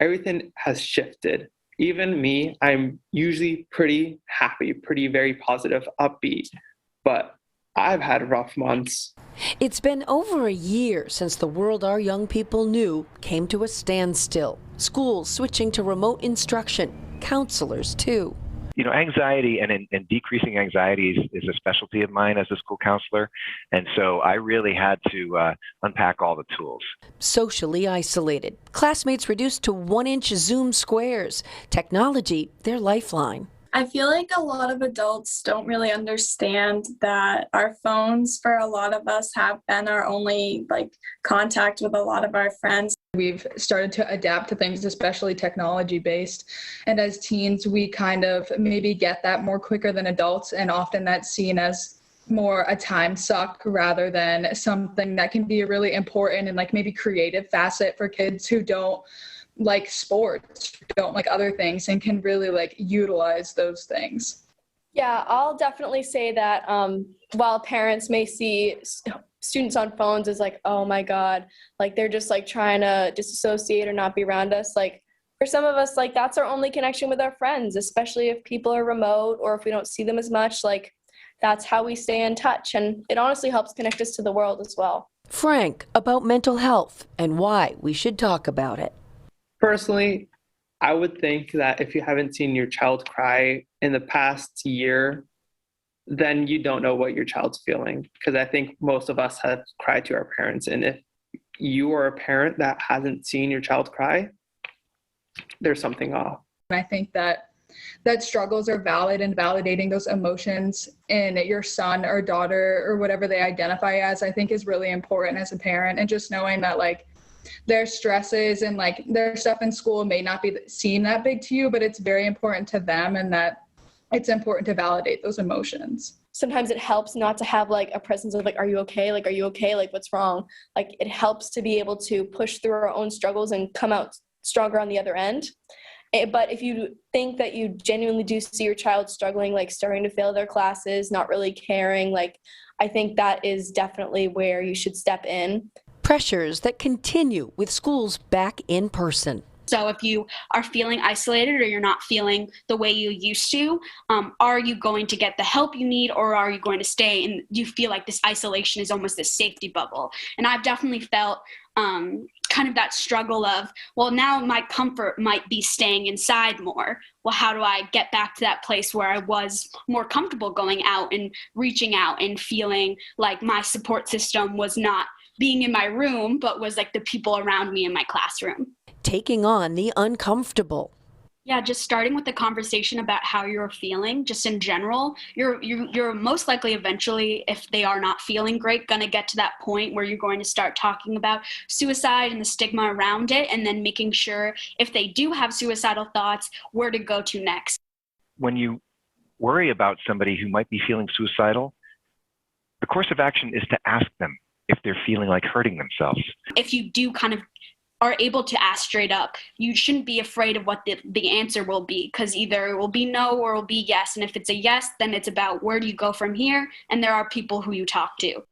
everything has shifted. Even me, I'm usually pretty happy, pretty very positive, upbeat, but I've had rough months. It's been over a year since the world our young people knew came to a standstill. Schools switching to remote instruction, counselors too. Anxiety and decreasing anxiety is a specialty of mine as a school counselor. And so I really had to unpack all the tools. Socially isolated, classmates reduced to 1-inch Zoom squares, technology, their lifeline. I feel like a lot of adults don't really understand that our phones, for a lot of us, have been our only contact with a lot of our friends. We've started to adapt to things, especially technology based. And as teens, we kind of maybe get that more quicker than adults. And often that's seen as more a time suck rather than something that can be a really important and maybe creative facet for kids who don't like sports, don't like other things, and can really utilize those things. Yeah, I'll definitely say that while parents may see students on phones as oh my God, they're just trying to disassociate or not be around us. For some of us, that's our only connection with our friends, especially if people are remote or if we don't see them as much. That's how we stay in touch. And it honestly helps connect us to the world as well. Frank, about mental health and why we should talk about it. Personally, I would think that if you haven't seen your child cry in the past year, then you don't know what your child's feeling. Because I think most of us have cried to our parents. And if you are a parent that hasn't seen your child cry, there's something off. I think that struggles are valid, and validating those emotions in your son or daughter or whatever they identify as, I think is really important as a parent. And just knowing that their stresses and their stuff in school may not seem that big to you, but it's very important to them, and that it's important to validate those emotions. Sometimes it helps not to have a presence of are you okay? Are you okay? What's wrong? It helps to be able to push through our own struggles and come out stronger on the other end. But if you think that you genuinely do see your child struggling, starting to fail their classes, not really caring, I think that is definitely where you should step in. Pressures that continue with schools back in person. So if you are feeling isolated or you're not feeling the way you used to, are you going to get the help you need, or are you going to stay and you feel like this isolation is almost a safety bubble? And I've definitely felt kind of that struggle of, well, now my comfort might be staying inside more. Well, how do I get back to that place where I was more comfortable going out and reaching out and feeling like my support system was not being in my room, but was the people around me in my classroom. Taking on the uncomfortable. Yeah, just starting with the conversation about how you're feeling, just in general. You're most likely eventually, if they are not feeling great, going to get to that point where you're going to start talking about suicide and the stigma around it, and then making sure if they do have suicidal thoughts, where to go to next. When you worry about somebody who might be feeling suicidal, the course of action is to ask them if they're feeling like hurting themselves. If you do kind of are able to ask straight up, you shouldn't be afraid of what the answer will be, because either it will be no or it will be yes. And if it's a yes, then it's about where do you go from here? And there are people who you talk to.